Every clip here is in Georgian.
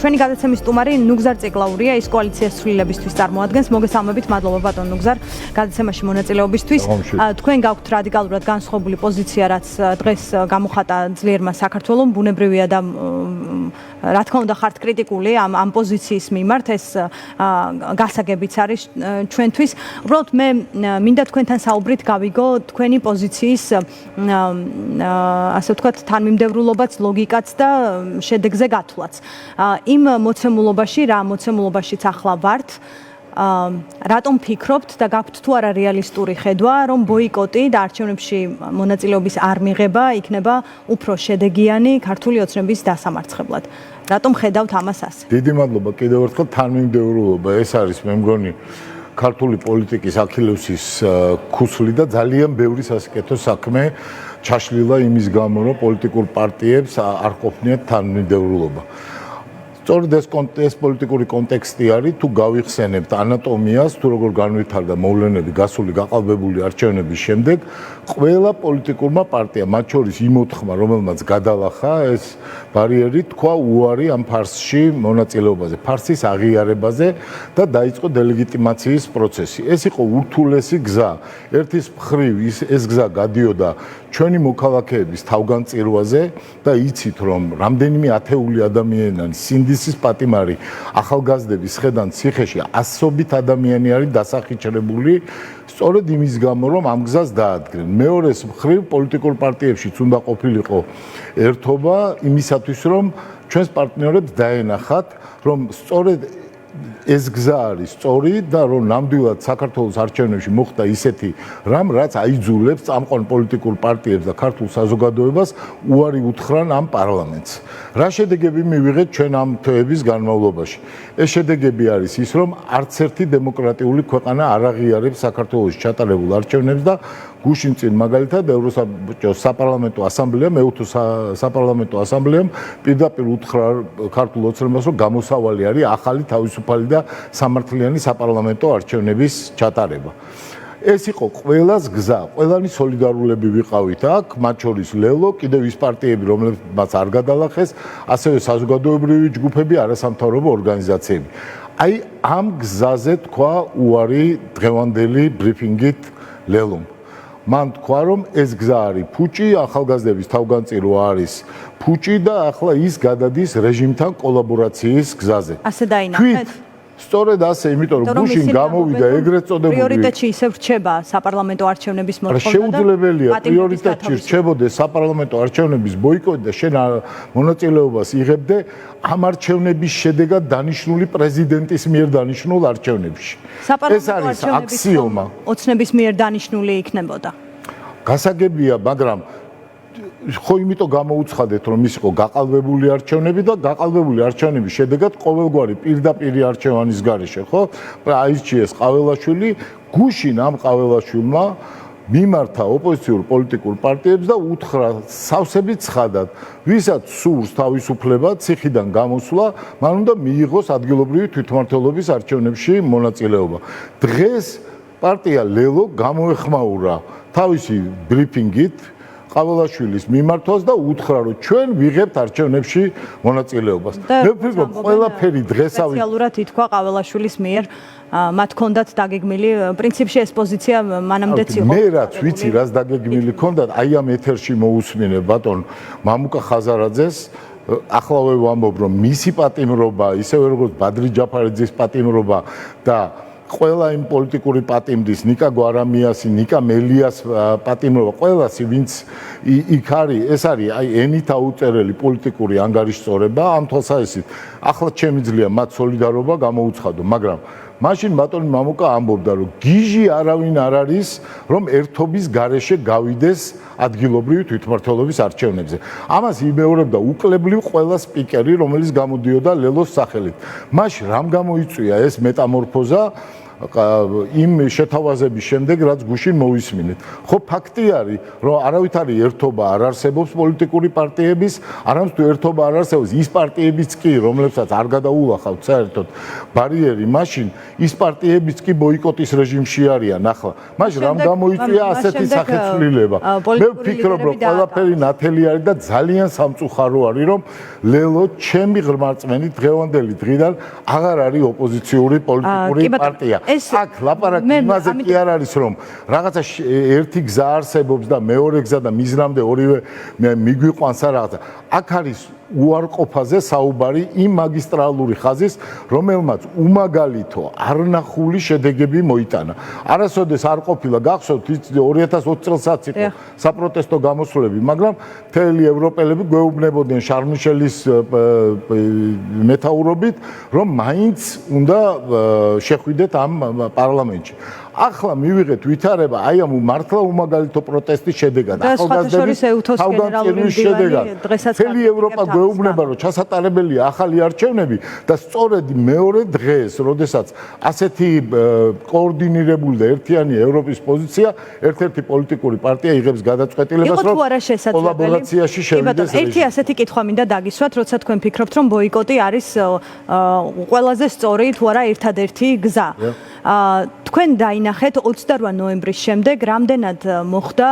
ჩვენი გადაცემის სტუმარი ნუგზარ ციკლაურია, ის კოალიციას ცვლილებისთვის წარმოადგენს. მოგესალმებით, მადლობა ბატონ ნუგზარ, გადაცემაში მონაწილეობისთვის. თქვენ გაქვთ რადიკალურად განსხვავებული პოზიცია, რაც დღეს გამოხატა ძლიერმა საქართველომ, ბუნებრივია და რა თქმა უნდა ხართ კრიტიკული ამ პოზიციის მიმართ, ეს გასაგებიც არის ჩვენთვის. უბრალოდ მე მინდა თქვენთან საუბრით გავიგო თქვენი პოზიციის ასე ვთქვათ თანმიმდევრულობაც, ლოგიკაც და შედეგზე გათვლაც. იმ მოცემულობაში, რა მოცემულობაშიც ახლა ვართ, რატომ ფიქრობთ და გაქვთ თუ არა რეალისტური ხედვა, რომ ბოიკოტი და არჩევნებში მონაწილეობის არ მიღება იქნება უფრო შედეგიანი ქართული ოცნების დასამარცხებლად? რატომ ხედავთ ამას ასე? დიდი მადლობა კიდევ ერთხელ თანმიმდევრულობა, ეს არის მე მგონი ქართული პოლიტიკის აქილევსის ქუსლი და ძალიან ბევრი სასიკეთო საქმე ჩაშლილა იმის გამო, რომ პოლიტიკურ პარტიებს არ ყოფნიათ თანმიმდევრულობა. სწორედ ეს პოლიტიკური კონტექსტი არის, თუ გავიხსენებთ ანატომიას, თუ როგორ განვითარდა მოვლენები გასული გაყალბებული არჩევნების შემდეგ, ყველა პოლიტიკურმა პარტიამ, მათ შორის იმ 4-მა, რომელმაც გადალახა ეს ბარიერი, თქვა უარი ამ ფარსში მონაწილეობაზე, ფარსის აღიარებაზე და დაიწყო დელეგიტიმაციის პროცესი. ეს იყო ურთულესი გზა. ერთის მხრივ ეს გზა გადიოდა ჩვენი მოქალაქეების თავგანწირვაზე და იცით, რომ რამდენიმე ათეული ადამიანიანი სინდისის პატიმარი ახალგაზრდების ხედან ციხეში ასობით ადამიანი არის დასახიჩრებული სწორედ იმის გამო, რომ ამ გზას დაადგნენ. მეორეს მხრივ პოლიტიკურ პარტიებშიც უნდა ყოფილიყო ერთობა იმისათვის, რომ ჩვენს პარტნიორებს დაენახათ, რომ სწორედ ეს გზა არის სწორი და რომ ნამდვილად საქართველოს არჩევნებში მოხდა ისეთი რამ, რაც აიძულებს წამყვან პოლიტიკურ პარტიებს და ქართულ საზოგადოებას უარი უთხრან ამ პარლამენტს. რა შედეგები მივიღეთ ჩვენ ამ თვეების განმავლობაში? ეს შედეგები არის ის, რომ არც ერთი დემოკრატიული ქვეყანა არ აღიარებს საქართველოში ჩატარებულ არჩევნებს და გუშინ წინ მაგალითად ევროსაბჭოს საპარლამენტო ასამბლეამ, მეოთხე საპარლამენტო ასამბლეამ პირდაპირ უთხრა ქართულ ოცნებას, რომ გამოსავალი არის ახალი თავისუფალი და სამართლიანი საპარლამენტო არჩევნების ჩატარება. ეს იყო ყველას გზა, ყველანი სოლიდარულები ვიყავით აქ, მათ შორის ლელო, კიდევ ის პარტიები, რომლებმაც არ გადალახეს, ასევე საზოგადოებრივი ჯგუფები, არასამთავრობო ორგანიზაციები. აი ამ გზაზე თქვა უარი დღევანდელი ბრიფინგით ლელომ. მან თქვა, რომ ეს გზა არის ფუჭი, ახალგაზრდების თავგანწირვა არის ფუჭი და ახლა ის გადადის რეჟიმთან კოლაბორაციის გზაზე. ასე დაინახეთ? სწორედ ასე, იმიტომ რომ გუშინ გამოვიდა ეგრეთ წოდებული პრიორიტეტში ისევ რჩება საპარლამენტო არჩევნების მოთხოვნა და შეუძლებელია პრიორიტეტში რჩებოდეს საპარლამენტო არჩევნების ბოიკოტი და შენ მონაწილეობას იღებდე ამ არჩევნების შედეგად დანიშნული პრეზიდენტის მიერ დანიშნულ არჩევნებში. ეს არის აქსიომა. ოცნების მიერ დანიშნული იქნებოდა. გასაგებია, მაგრამ ხო იმიტომ გამოუცხადეთ, რომ ის იყო გაყალბებული არჩევნები და გაყალბებული არჩევნების შედეგად ყოველგვარი პირდაპირი არჩევანის გარეშე, ხო? აირჩიეს ყაველაშვილი, გუშინ ამ ყაველაშვილმა მიმართა ოპოზიციურ პოლიტიკურ პარტიებს და უთხრა სავსებით ცხადად, ვისაც სურს თავისუფლება, ციხიდან გამოსვლა, მან უნდა მიიღოს ადგილობრივი თვითმმართველობის არჩევნებში მონაწილეობა. დღეს პარტია ლელო გამოეხმაურა თავისი ბრიფინგით ყაველაშვილის მიმართვას და უთხრა, რომ ჩვენ ვიღებთ არჩევნებში მონაწილეობას. მე ვფიქრობ, ყველაფერი დღესავით სპეციალურად ითქვა ყაველაშვილის მიერ, მათ ჰქონდათ დაგეგმილი, პრინციპში ეს პოზიცია მანამდეც იყო. მე რაც ვიცი, რაც დაგეგმილი ჰქონდათ, აი ამ ეთერში მოусმინე ბატონ მამუკა ხაზარაძეს, ახლავე ვამბობ, რომ მისი პატიმრობა, ისევე როგორც ბადრი ჯაფარიძის პატიმრობა და ყველა იმ პოლიტიკური პატიმრის, ნიკა გვარამიასი, ნიკა მელიას პატიმრობა, ყველასი, ვინც იქ არის, ეს არის აი ენით აუწერელი პოლიტიკური ანგარიშწორება, ამ თვალსაზრისით, ახლა შემიძლია მათ სოლიდარობა გამოუცხადო, მაგრამ მაშინ ბატონი მამუკა ამბობდა, რომ გიჟი არავინ არ არის, რომ ერთობის გარეშე გავიდეს ადგილობრივი თვითმმართველობის არჩევნებზე. ამას იმეორებდა უკლებლივ ყველა სპიკერი, რომელიც გამოდიოდა ლელოს სახელით. მაშინ რამ გამოიწვია ეს მეტამორფოზა, იმ შეთავაზების შემდეგ, რაც გუშინ მოვისმინეთ. ხო, ფაქტი არის, რომ არავითარი ერთობა არ არსებობს პოლიტიკური პარტიების, არამედ თუ ერთობა არ არსებობს, ის პარტიებიც კი, რომლებსაც არ გადაულახავთ საერთოდ ბარიერი, მაშინ ის პარტიებიც კი ბოიკოტის რეჟიმში არიან ახლა. მაშინ რამ გამოიწვია ასეთი სახეცვლილება? მე ვფიქრობ, რომ ყველაფერი ნათელი არის და ძალიან სამწუხარო არის, რომ ლელო ჩემი ღრმარწმენი დღევანდელი დღიდან აღარ არის ოპოზიციური პოლიტიკური პარტია. აქ ლაპარაკი იმაზე კი არ არის, რომ რაღაცა ერთი გზა არსებობს და მეორე გზა და მიზნამდე ორივე მიგვიყვანს რაღაცა. აქ არის უარყოფაზე საუბარი იმ მაგისტრალური ხაზის, რომელმაც უმაგალითო არნახული შედეგები მოიტანა. არასოდეს არ ყოფილა გახსოვთ 2020 წელსაც იყო საპროტესტო გამოსვლები, მაგრამ მთელი ევროპელები გვეუბნებოდნენ შარლ-მიშელის მეთაურობით, რომ მაინც უნდა შეხვიდეთ ამ პარლამენტში. ახლა მივიღეთ ვითარება აი ამ მართლა უმაგალითო პროტესტის შედეგად. ახალგაზრდების თავგანწირვის შედეგად. მთელი ევროპა გვეუბნება, რომ ჩასატარებელია ახალი არჩევნები და სწორედ მეორე დღეს, როდესაც ასეთი კოორდინირებული და ერთიანი ევროპის პოზიცია, ერთ-ერთი პოლიტიკური პარტია იღებს გადაწყვეტილებას, რომ კოლაბორაციაში შევიდეს. ერთი ასეთი კითხვა მინდა დაგისვათ, როცა თქვენ ფიქრობთ, რომ ბოიკოტი არის ყველაზე სწორი თუ არა ერთადერთი გზა. თქვენ დაინახეთ 28 ნოემბრის შემდეგ რამდენად მოხდა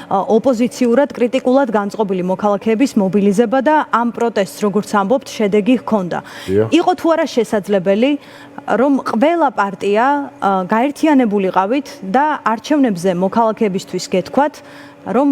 ოპოზიციურად კრიტიკულად განწყობილი მოქალაქეების მობილიზება და ამ პროტესტს როგორც ამბობთ შედეგი ჰქონდა. იყო თუ არა შესაძლებელი რომ ყველა პარტია გაერთიანებულიყავით და არჩევნებზე მოქალაქეებისთვის გეთქვათ რომ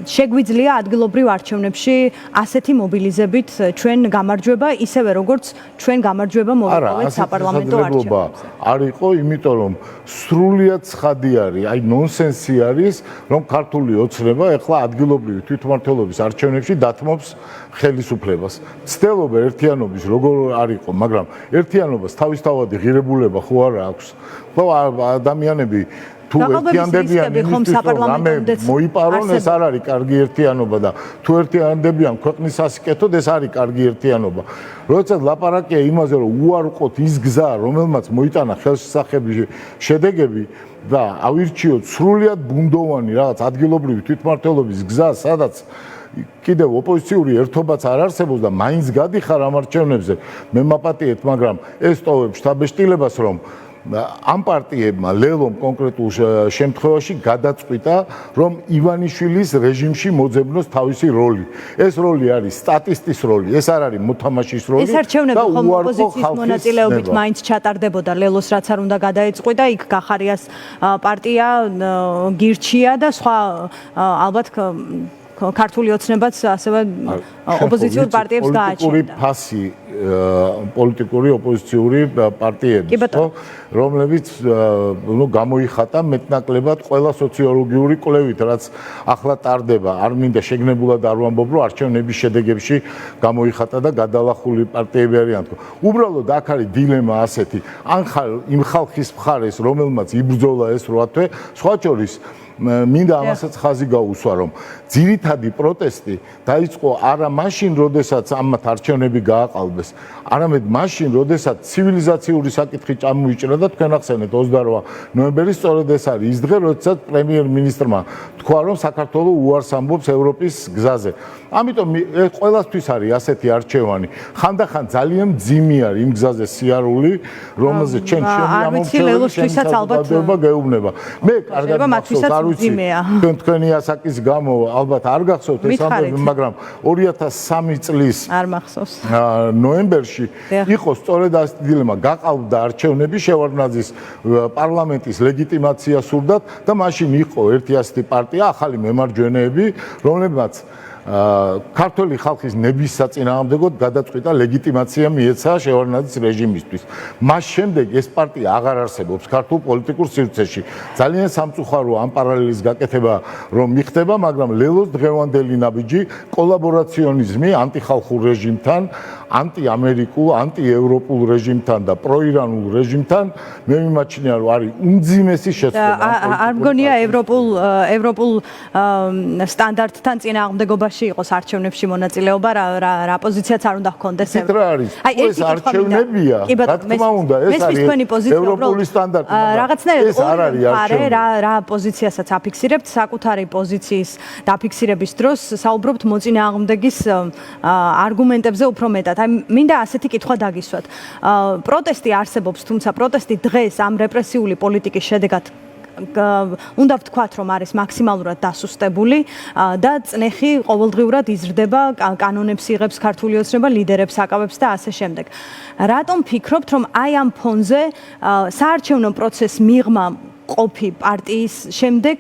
შეგვიძლია ადგილობრივ არჩევნებში ასეთი მობილიზებით ჩვენ გამარჯვება, ისევე როგორც ჩვენ გამარჯვება მოვიპოვეთ საპარლამენტო არჩევნებზე. არ იყო, იმიტომ რომ სრულიად ცხადი არის, აი ნონსენსი არის, რომ ქართული ოცნება ეხლა ადგილობრივი თვითმმართველობის არჩევნებში დათმობს ხელისუფლებას. ცდელობა ერთიანობის როგორ არ იყო, მაგრამ ერთიანობას თავისთავადი ღირებულება ხო არ აქვს. ხო ადამიანები თუ ერთიანდებიან იმისთვის, რომ რამე მოიპარონ, ეს არ არის კარგი ერთიანობა და თუ ერთიანდებიან ქვეყნის სასიკეთოდ, ეს არის კარგი ერთიანობა. როდესაც ლაპარაკია იმაზე, რომ უარყოთ ის გზა, რომელმაც მოიტანა ხელშესახები შედეგები და ავირჩიოთ სრულიად ბუნდოვანი რაღაც ადგილობრივი თვითმმართველობის გზა, სადაც კიდევ ოპოზიციური ერთობაც არ არსებობს და მაინც გადიხარ ამ არჩევნებზე, მე მაპატიეთ, მაგრამ ეს ტოვებს შთაბეჭდილებას, რომ ამ პარტიებმა ლელომ კონკრეტულ შემთხვევაში გადაწყვიტა, რომ ივანიშვილის რეჟიმში მოძებნოს თავისი როლი. ეს როლი არის სტატისტის როლი, ეს არ არის მოთამაშის როლი. ეს არჩევნები ხომ ოპოზიციის მონაწილეობით მაინც ჩატარდებოდა ლელოს რაც არ უნდა გადაეწყვიტა, იქ გახარიას პარტია გირჩია და სხვა ალბათ ქართული ოცნებაც ასევე ოპოზიციურ პარტიებს გააჩნდა. ფასი პოლიტიკური ოპოზიციური პარტიების, ხო, რომლებიც გამოიხატა მეტნაკლებად ყველა სოციოლოგიური კვლევით, რაც ახლა ტარდება. არ მინდა შეგნებულად არ ვამბობ, რომ არჩევნების შედეგებში გამოიხატა და გადალახული პარტიები არიან. უბრალოდ აქ არის დილემა ასეთი, ან იმ ხალხის მხარეს, რომელმაც იბრძოლა ეს 8 თვე, სხვა შორის მინდა ამასაც ხაზი გაუსვა, რომ ძირითადი პროტესტი დაიწყო არა მაშინ, როდესაც ამათ არჩევნები გააყალბეს, არამედ მაშინ, როდესაც ცივილიზაციური საკითხი წამოიჭრა და თქვენ ახსენეთ 28 ნოემბერი სწორედ ეს არის ის დღე, როდესაც პრემიერ-მინისტრმა თქვა, რომ საქართველო უარს ამბობს ევროპის გზაზე. ამიტომ ყველასთვის არის ასეთი არჩევანი. ხანდახან ძალიან მძიმე არის იმ გზაზე სიარული, რომელზეც ჩვენ ლელოსთვისაც ალბათ გეუბნება. მე კარგად მახსოვს თქვენი ასაკის გამო ალბათ არ გახსოვთ ეს ამბები, მაგრამ 2003 წლის არ მახსოვს. ნოემბერში იყო სწორედ ეს დილემა, გაყალბდა არჩევნები, შევარდნაძის პარლამენტის ლეგიტიმაცია სურდათ და მაშინ იყო ერთი ასეთი პარტია, ახალი მემარჯვენეები, რომლებმაც ქართული ხალხის ნების საწინააღმდეგოდ გადაწყვიტა ლეგიტიმაცია მიეცა შევარდნაძის რეჟიმისთვის. მას შემდეგ ეს პარტია აღარ არსებობს ქართულ პოლიტიკურ სივრცეში. ძალიან სამწუხაროა ამ პარალელის გაკეთება რომ მიხდება, მაგრამ ლელოს დღევანდელი ნაბიჯი კოლაბორაციონიზმი ანტიხალხურ რეჟიმთან ანტიამერიკულ, ანტიევროპულ რეჟიმთან და პროირანულ რეჟიმთან მე მიმაჩნია რომ არის უმძიმესი შეცდომა. არ მგონია ევროპულ სტანდარტთან წინააღმდეგობაში იყოს არჩევნებში მონაწილეობა, რა პოზიციაც არ უნდა ჰქონდეს ევროპის. ეს არჩევნებია, რა თქმა უნდა, ეს არის ევროპული სტანდარტი. რაღაცნაირად არ არის არჩევნები. რა პოზიციასაც აფიქსირებთ, საკუთარი პოზიციის დაფიქსირების დროს საუბრობთ მოწინააღმდეგის არგუმენტებზე უფრო მეტად. აი მინდა ასეთი კითხვა დაგისვათ. პროტესტი არსებობს, თუმცა პროტესტი დღეს ამ რეპრესიული პოლიტიკის შედეგად უნდა ვთქვათ, რომ არის მაქსიმალურად დასუსტებული და წნეხი ყოველდღიურად იზრდება, კანონებს იღებს ქართული ოცნება, ლიდერებს აკავებს და ასე შემდეგ. რატომ ფიქრობთ, რომ აი ამ ფონზე საარჩევნო პროცესს მიღმა ყოფი პარტიის შემდეგ,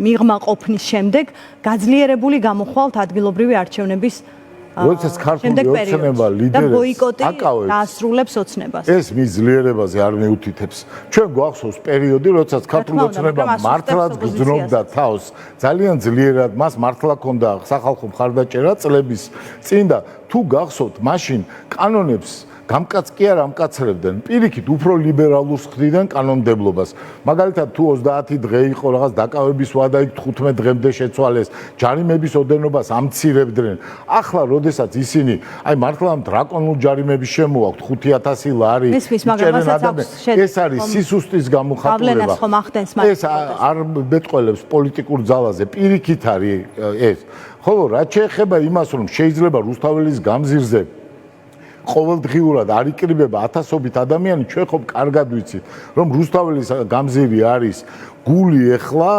მიღმა ყოფნის შემდეგ გაძლიერებული გამოხვალთ ადგილობრივი არჩევნების როდესაც ქართული ოცნება ლიდერებს აკავებს და ასრულებს ოცნებას. ეს მის ძლიერებაზე არ მიუთითებს. ჩვენ გვახსოვს პერიოდი, როდესაც ქართული ოცნება მართლაც გრძნობდა თავს, ძალიან ძლიერად მას მართლა ჰქონდა სახალხო მხარდაჭერა წლების წინ და თუ გახსოვთ, მაშინ კანონებს გამკაც კი არ ამკაცრებდნენ. პირიქით უფრო ლიბერალურს ხდიდან კანონმდებლობას. მაგალითად თუ 30 დღე იყო რაღაც დაკავების ვადა იქ 15 დღემდე შეცვალეს, ჯარიმების ოდენობას ამცირებდნენ. ახლა როდესაც ისინი აი მართლა დრაკონულ ჯარიმების შემოაქვთ 5000 ლარი. ეს არის სისუსტის გამოხატულება. ეს არ მეტყველებს პოლიტიკურ ძალაზე. პირიქით არის ეს. ხოლო რაც შეეხება იმას, რომ შეიძლება რუსთაველის გამზირზე ყოველდღიურად არ იკრიბება ათასობით ადამიანი, ჩვენ ხომ კარგად ვიცით, რომ რუსთაველის გამზირი არის გული ეხლა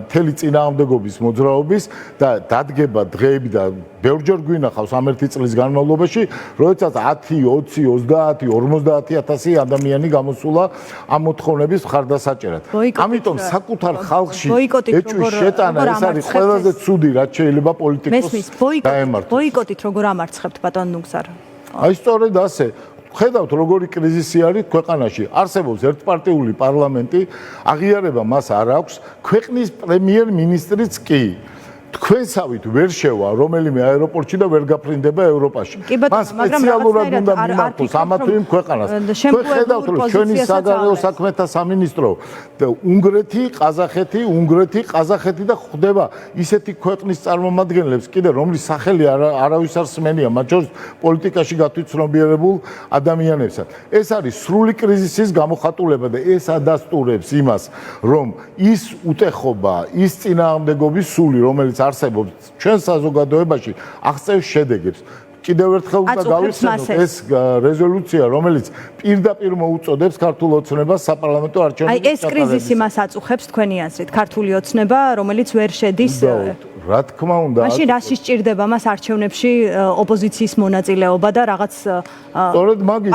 მთელი წინააღმდეგობის მოძრაობის და დადგება დღეები და ბევრჯერ გვინახავს ამ ერთი წლის განმავლობაში, როდესაც 10, 20, 30, 50000 ადამიანი გამოსულა ამ მოთხოვნების მხარდასაჭერად. ამიტომ საკუთარ ხალხში ეჭვის შეტანა ეს არის ყველაზე ცუდი, რაც შეიძლება პოლიტიკოს დაემართოს. ბოიკოტით როგორ ამარცხებთ ბატონ ნუგზარ? აი სწორედ ასე. ხედავთ როგორი კრიზისი არის ქვეყანაში. არსებობს ერთპარტიული პარლამენტი, აღიარება მას არ აქვს, ქვეყნის პრემიერ-მინისტრიც კი. თქვენსავით ვერ შევა რომელიმე აეროპორტში და ვერ გაფრინდება ევროპაში. მას სპეციალურად უნდა მიმართოს ამა თუ იმ ქვეყანას. თქვენ ხედავთ რომ ჩვენი საგარეო საქმეთა სამინისტრო უნგრეთი, ყაზახეთი და ხდება ისეთი ქვეყნის წარმომადგენლებს კიდე რომლის სახელი არავის არ სმენია, მათ შორის პოლიტიკაში გათვითცნობიერებულ ადამიანებსაც. ეს არის სრული კრიზისის გამოხატულება და ეს ადასტურებს იმას, რომ ის უტეხობა, ის წინააღმდეგობის სული, რომელიც არსებობს ჩვენ საზოგადოებაში აღწევს შედეგებს. კიდევ ერთხელ უნდა გავიხსენოთ ეს რეზოლუცია, რომელიც პირდაპირ მოუწოდებს ქართულ ოცნებას საპარლამენტო არჩევნებში. აი ეს კრიზისი მას აწუხებს თქვენი აზრით, ქართული ოცნება, რომელიც ვერ შედის. რა თქმა უნდა. მაშინ რა სჭირდება მას არჩევნებში ოპოზიციის მონაწილეობა და რაღაც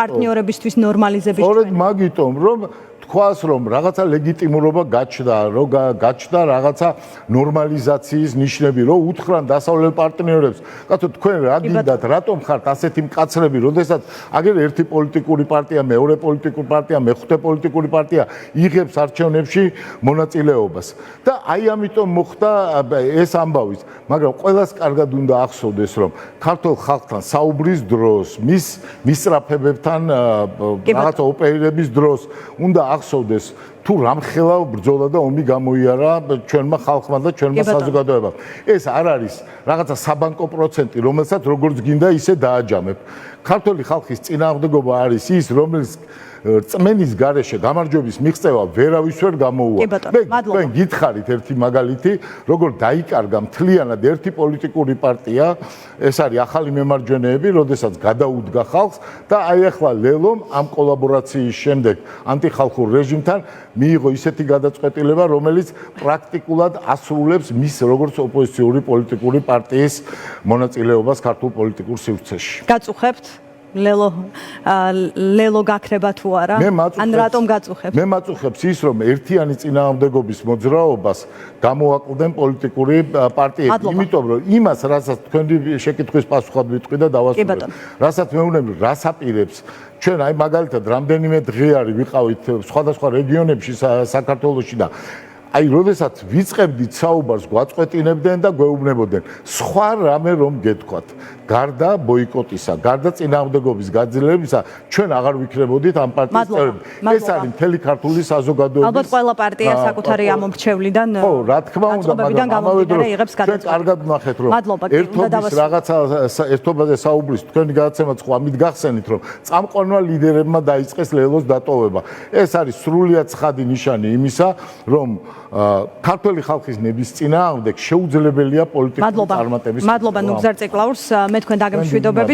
პარტნიორებისთვის ნორმალიზების. სწორედ მაგიტომ რომ თქვას რომ რაღაცა ლეგიტიმურობა გაჩნდა რაღაცა ნორმალიზაციის ნიშნები, რომ უთხრან დასავლელ პარტნიორებს, კაცო თქვენ რა გინდათ, რატომ ხართ ასეთი მკაცრები, როდესაც აგერ ერთი პოლიტიკური პარტია, მეორე პოლიტიკური პარტია, მეხუთე პოლიტიკური პარტია იღებს არჩევნებში მონაწილეობას. და აი ამიტომ მოხდა ეს ამბავიც, მაგრამ ყველას კარგად უნდა ახსოვდეს, რომ ქართულ ხალხთან საუბრის დროს, მის მისწრაფებებთან რაღაცა ოპერირების დროს უნდა ახსოვდეს თუ რამხელა ბრძოლა და ომი გამოიარა ჩვენმა ხალხმა და ჩვენმა საზოგადოებამ. ეს არ არის რაღაცა საბანკო პროცენტი, რომელსაც როგორც გინდა ისე დააჯამებ. ქართული ხალხის წინააღმდეგობა არის ის, რომელიც წმენის გარეშე გამარჯვების მიღწევა ვერავის ვერ გამოუვა. თქვენ გითხარით ერთი მაგალითი, როგორ დაიკარგა მთლიანად ერთი პოლიტიკური პარტია, ეს არის ახალი მემარჯვენეები, როდესაც გადაუდგა ხალხს და აი ახლა ლელომ ამ კოლაბორაციის შემდეგ ანტიხალხურ რეჟიმთან მიიღო ისეთი გადაწყვეტილება, რომელიც პრაქტიკულად ასრულებს მის როგორც ოპოზიციური პოლიტიკური პარტიის მონაწილეობას ქართულ პოლიტიკურ სივრცეში. გაწუხებთ ლელო გაქრება თუ არა? ან რატომ გაწუხებთ? მე მაწუხებს ის, რომ ერთიანი წინააღმდეგობის მოძრაობას გამოაკლდნენ პოლიტიკური პარტიები, იმიტომ რომ იმას, რასაც თქვენი შეკითხვის პასუხად ვიტყვი და დავასრულებ. რასაც მეუბნები, რას აპირებს ჩვენ აი მაგალითად რამდენიმე დღე არის ვიყავით სხვადასხვა რეგიონებში საქართველოში და აი, როდესაც ვიწყებდით საუბარს, გვაწყვეტინებდნენ და გვეუბნებოდნენ. სხვა რამე რომ გეთქვათ, გარდა ბოიკოტისა, გარდა წინააღმდეგობის გაძლიერებისა, ჩვენ აღარ ვიქნებოდით ამ პარტიის წევრები. ეს არის მთელი ქართული საზოგადოების. ალბათ ყველა პარტია საკუთარი ამომრჩევლიდან ხო, რა თქმა უნდა, მაგრამ ამავე დროს იღებს ჩვენ გადაწყვეტილებას. კარგად ვნახეთ, რომ ერთობის რაღაცა ერთობაზე საუბრის თქვენი გადაცემაც ხო ამით გახსენით, რომ წამყვანმა ლიდერებმა დაიწყეს ლელოს დატოვება. ეს არის სრულიად ცხადი ნიშანი იმისა, რომ ქართული ხალხის ნების წინააღმდეგ შეუძლებელია პოლიტიკური წარმატების. მადლობა ნუგზარ წეკლაურს, მე თქვენ დაგემშვიდობებით.